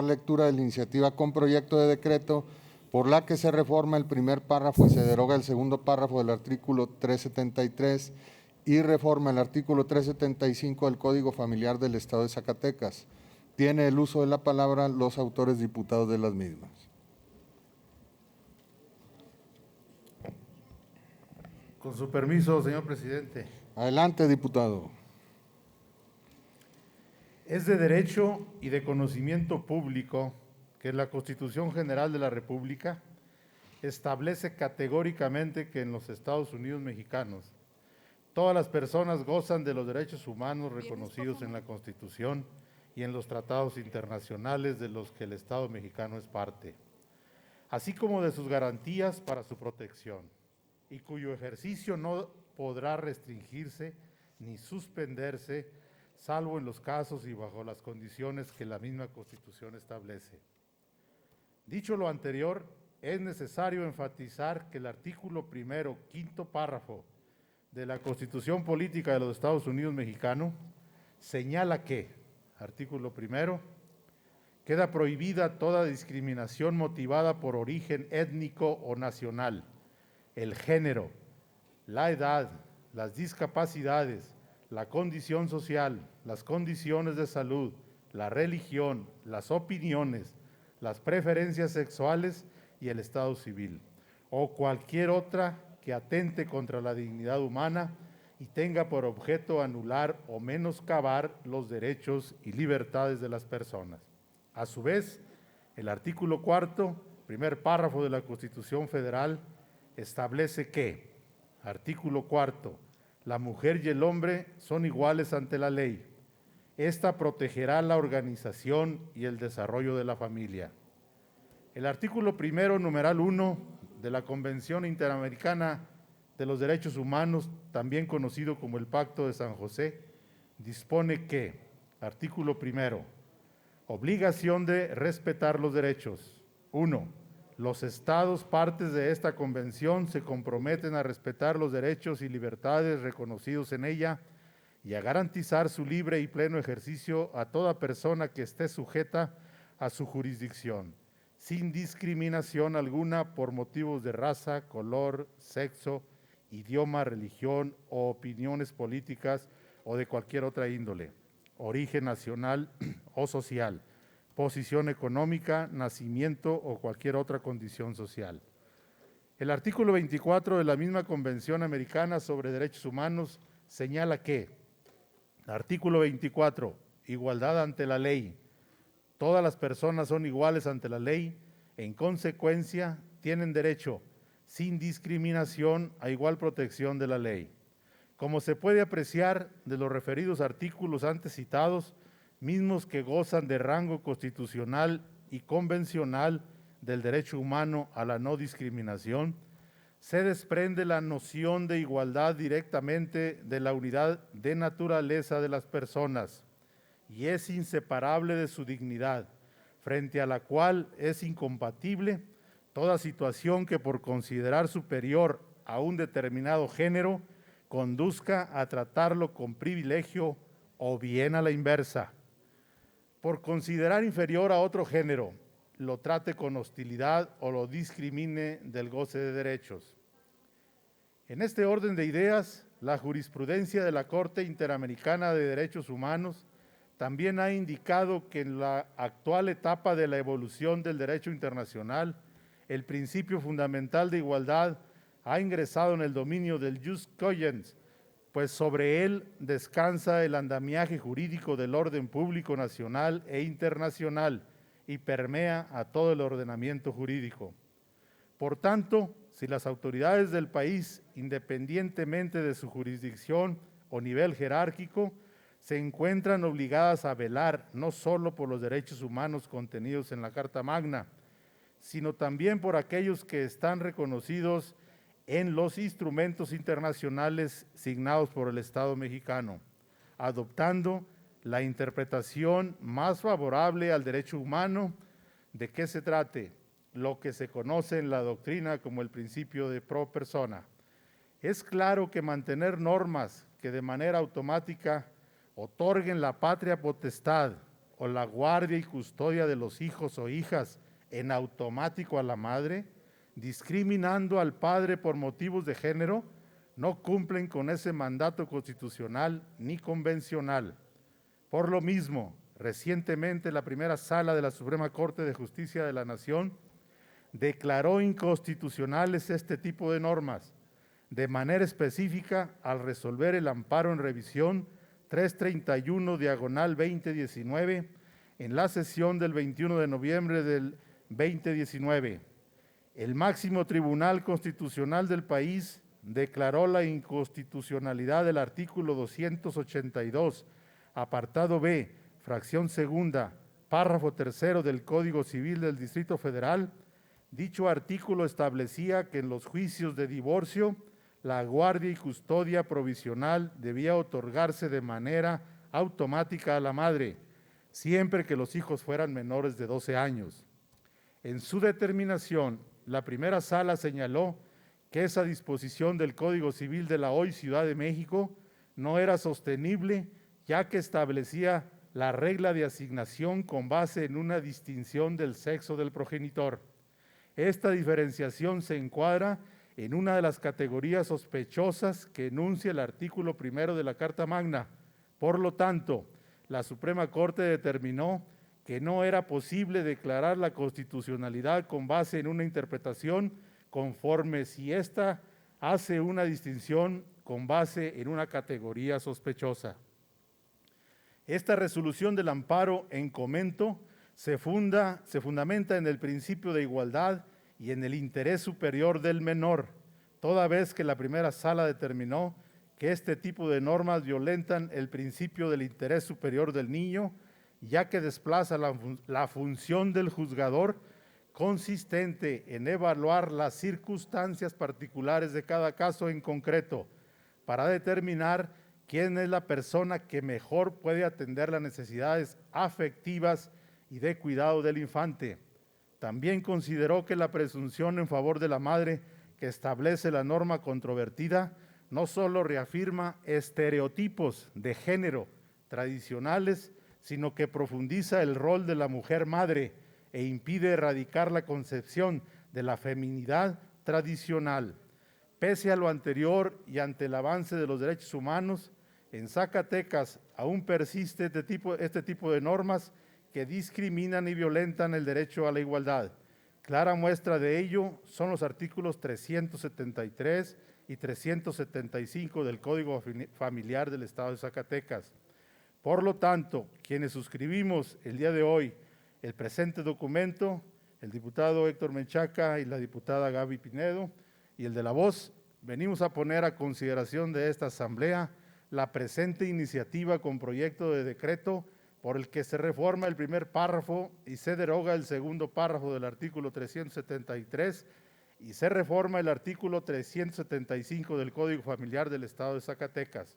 lectura de la iniciativa con proyecto de decreto por la que se reforma el primer párrafo y se deroga el segundo párrafo del artículo 373 y reforma el artículo 375 del Código Familiar del Estado de Zacatecas. Tiene el uso de la palabra los autores diputados de las mismas. Con su permiso, señor presidente. Adelante, diputado. Es de derecho y de conocimiento público que la Constitución General de la República establece categóricamente que en los Estados Unidos mexicanos todas las personas gozan de los derechos humanos reconocidos en la Constitución y en los tratados internacionales de los que el Estado mexicano es parte, así como de sus garantías para su protección, y cuyo ejercicio no podrá restringirse ni suspenderse, salvo en los casos y bajo las condiciones que la misma Constitución establece. Dicho lo anterior, es necesario enfatizar que el artículo primero, quinto párrafo de la Constitución Política de los Estados Unidos Mexicanos señala que, artículo primero, queda prohibida toda discriminación motivada por origen étnico o nacional, el género, la edad, las discapacidades, la condición social, las condiciones de salud, la religión, las opiniones, las preferencias sexuales y el estado civil, o cualquier otra que atente contra la dignidad humana y tenga por objeto anular o menoscabar los derechos y libertades de las personas. A su vez, el artículo cuarto, primer párrafo de la Constitución Federal, establece que, artículo cuarto, la mujer y el hombre son iguales ante la ley. Esta protegerá la organización y el desarrollo de la familia. El artículo primero, numeral 1 de la Convención Interamericana de los Derechos Humanos, también conocido como el Pacto de San José, dispone que, artículo primero, obligación de respetar los derechos. 1. Los estados partes de esta convención se comprometen a respetar los derechos y libertades reconocidos en ella y a garantizar su libre y pleno ejercicio a toda persona que esté sujeta a su jurisdicción, sin discriminación alguna por motivos de raza, color, sexo, idioma, religión o opiniones políticas o de cualquier otra índole, origen nacional o social, posición económica, nacimiento o cualquier otra condición social. El artículo 24 de la misma Convención Americana sobre Derechos Humanos señala que, artículo 24, igualdad ante la ley. Todas las personas son iguales ante la ley, en consecuencia tienen derecho, sin discriminación, a igual protección de la ley. Como se puede apreciar de los referidos artículos antes citados, mismos que gozan de rango constitucional y convencional del derecho humano a la no discriminación, se desprende la noción de igualdad directamente de la unidad de naturaleza de las personas y es inseparable de su dignidad, frente a la cual es incompatible toda situación que por considerar superior a un determinado género conduzca a tratarlo con privilegio o bien a la inversa. Por considerar inferior a otro género, lo trate con hostilidad o lo discrimine del goce de derechos. En este orden de ideas, la jurisprudencia de la Corte Interamericana de Derechos Humanos también ha indicado que en la actual etapa de la evolución del derecho internacional, el principio fundamental de igualdad ha ingresado en el dominio del jus cogens, pues sobre él descansa el andamiaje jurídico del orden público nacional e internacional y permea a todo el ordenamiento jurídico. Por tanto, si las autoridades del país, independientemente de su jurisdicción o nivel jerárquico, se encuentran obligadas a velar no solo por los derechos humanos contenidos en la Carta Magna, sino también por aquellos que están reconocidos en los instrumentos internacionales signados por el Estado mexicano, adoptando la interpretación más favorable al derecho humano, de qué se trate, lo que se conoce en la doctrina como el principio de pro persona. Es claro que mantener normas que de manera automática otorguen la patria potestad o la guardia y custodia de los hijos o hijas en automático a la madre, discriminando al padre por motivos de género, no cumplen con ese mandato constitucional ni convencional. Por lo mismo, recientemente la primera sala de la Suprema Corte de Justicia de la Nación declaró inconstitucionales este tipo de normas, de manera específica al resolver el amparo en revisión 331/2019 en la sesión del 21 de noviembre del 2019. El máximo tribunal constitucional del país declaró la inconstitucionalidad del artículo 282, apartado B, fracción segunda, párrafo tercero del Código Civil del Distrito Federal. Dicho artículo establecía que en los juicios de divorcio, la guardia y custodia provisional debía otorgarse de manera automática a la madre, siempre que los hijos fueran menores de 12 años. En su determinación, la primera sala señaló que esa disposición del Código Civil de la hoy Ciudad de México no era sostenible, ya que establecía la regla de asignación con base en una distinción del sexo del progenitor. Esta diferenciación se encuadra en una de las categorías sospechosas que enuncia el artículo 1 de la Carta Magna. Por lo tanto, la Suprema Corte determinó que no era posible declarar la constitucionalidad con base en una interpretación conforme si ésta hace una distinción con base en una categoría sospechosa. Esta resolución del amparo en comento se fundamenta en el principio de igualdad y en el interés superior del menor, toda vez que la primera sala determinó que este tipo de normas violentan el principio del interés superior del niño, ya que desplaza la función del juzgador consistente en evaluar las circunstancias particulares de cada caso en concreto para determinar quién es la persona que mejor puede atender las necesidades afectivas y de cuidado del infante. También consideró que la presunción en favor de la madre que establece la norma controvertida no solo reafirma estereotipos de género tradicionales, sino que profundiza el rol de la mujer madre e impide erradicar la concepción de la feminidad tradicional. Pese a lo anterior y ante el avance de los derechos humanos, en Zacatecas aún persiste este tipo de normas que discriminan y violentan el derecho a la igualdad. Clara muestra de ello son los artículos 373 y 375 del Código Familiar del Estado de Zacatecas. Por lo tanto, quienes suscribimos el día de hoy el presente documento, el diputado Héctor Menchaca y la diputada Gaby Pinedo, y el de La Voz, venimos a poner a consideración de esta Asamblea la presente iniciativa con proyecto de decreto por el que se reforma el primer párrafo y se deroga el segundo párrafo del artículo 373 y se reforma el artículo 375 del Código Familiar del Estado de Zacatecas.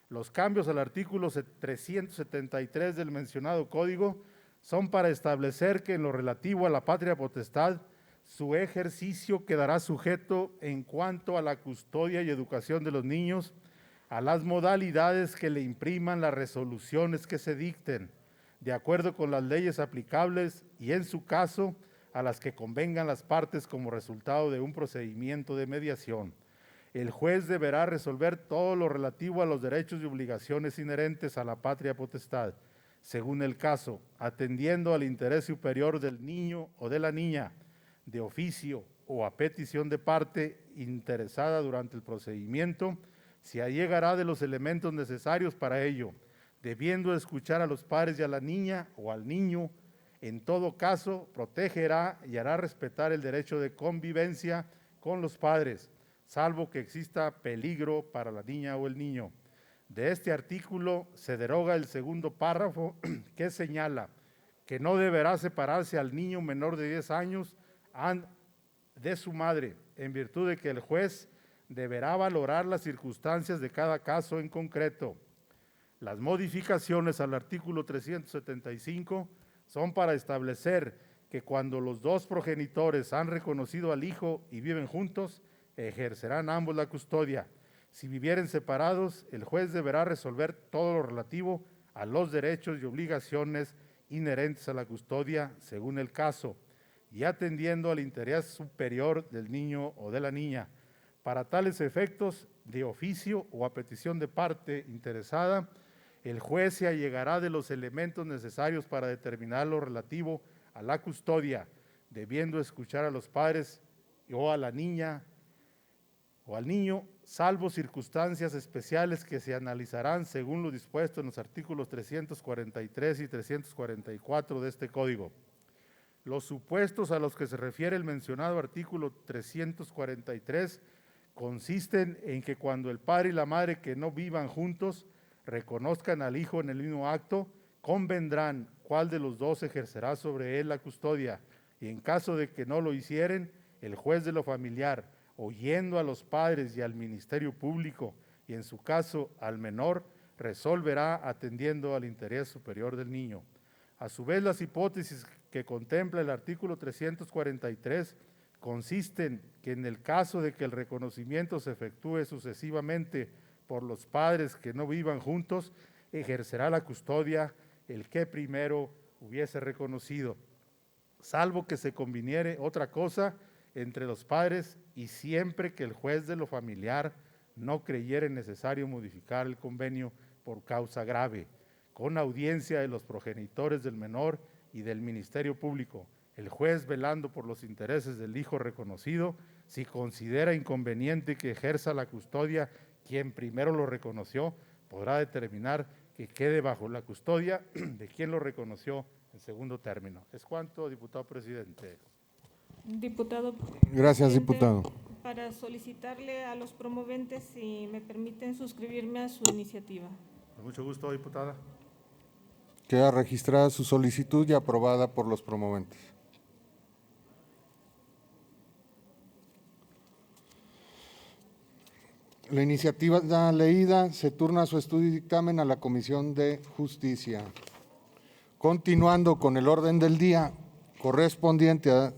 Los cambios al artículo 373 del mencionado código son para establecer que en lo relativo a la patria potestad, su ejercicio quedará sujeto en cuanto a la custodia y educación de los niños, a las modalidades que le impriman las resoluciones que se dicten, de acuerdo con las leyes aplicables y, en su caso, a las que convengan las partes como resultado de un procedimiento de mediación. El juez deberá resolver todo lo relativo a los derechos y obligaciones inherentes a la patria potestad, según el caso, atendiendo al interés superior del niño o de la niña, de oficio o a petición de parte interesada durante el procedimiento, se allegará de los elementos necesarios para ello, debiendo escuchar a los padres y a la niña o al niño. En todo caso, protegerá y hará respetar el derecho de convivencia con los padres, salvo que exista peligro para la niña o el niño. De este artículo se deroga el segundo párrafo que señala que no deberá separarse al niño menor de 10 años de su madre, en virtud de que el juez deberá valorar las circunstancias de cada caso en concreto. Las modificaciones al artículo 375 son para establecer que cuando los dos progenitores han reconocido al hijo y viven juntos, ejercerán ambos la custodia. Si vivieren separados, el juez deberá resolver todo lo relativo a los derechos y obligaciones inherentes a la custodia según el caso y atendiendo al interés superior del niño o de la niña. Para tales efectos, de oficio o a petición de parte interesada, el juez se allegará de los elementos necesarios para determinar lo relativo a la custodia, debiendo escuchar a los padres o a la niña o al niño, salvo circunstancias especiales que se analizarán según lo dispuesto en los artículos 343 y 344 de este Código. Los supuestos a los que se refiere el mencionado artículo 343 consisten en que cuando el padre y la madre que no vivan juntos reconozcan al hijo en el mismo acto, convendrán cuál de los dos ejercerá sobre él la custodia, y en caso de que no lo hicieren, el juez de lo familiar, oyendo a los padres y al Ministerio Público, y en su caso al menor, resolverá atendiendo al interés superior del niño. A su vez, las hipótesis que contempla el artículo 343 consisten que en el caso de que el reconocimiento se efectúe sucesivamente por los padres que no vivan juntos, ejercerá la custodia el que primero hubiese reconocido, salvo que se conviniere otra cosa entre los padres y siempre que el juez de lo familiar no creyere necesario modificar el convenio por causa grave, con audiencia de los progenitores del menor y del Ministerio Público, el juez velando por los intereses del hijo reconocido, si considera inconveniente que ejerza la custodia quien primero lo reconoció, podrá determinar que quede bajo la custodia de quien lo reconoció en segundo término. Es cuanto, diputado presidente. Diputado. Gracias, presidente, diputado. Para solicitarle a los promoventes si me permiten suscribirme a su iniciativa. Con mucho gusto, diputada. Queda registrada su solicitud y aprobada por los promoventes. La iniciativa ya leída, se turna su estudio y dictamen a la Comisión de Justicia. Continuando con el orden del día correspondiente a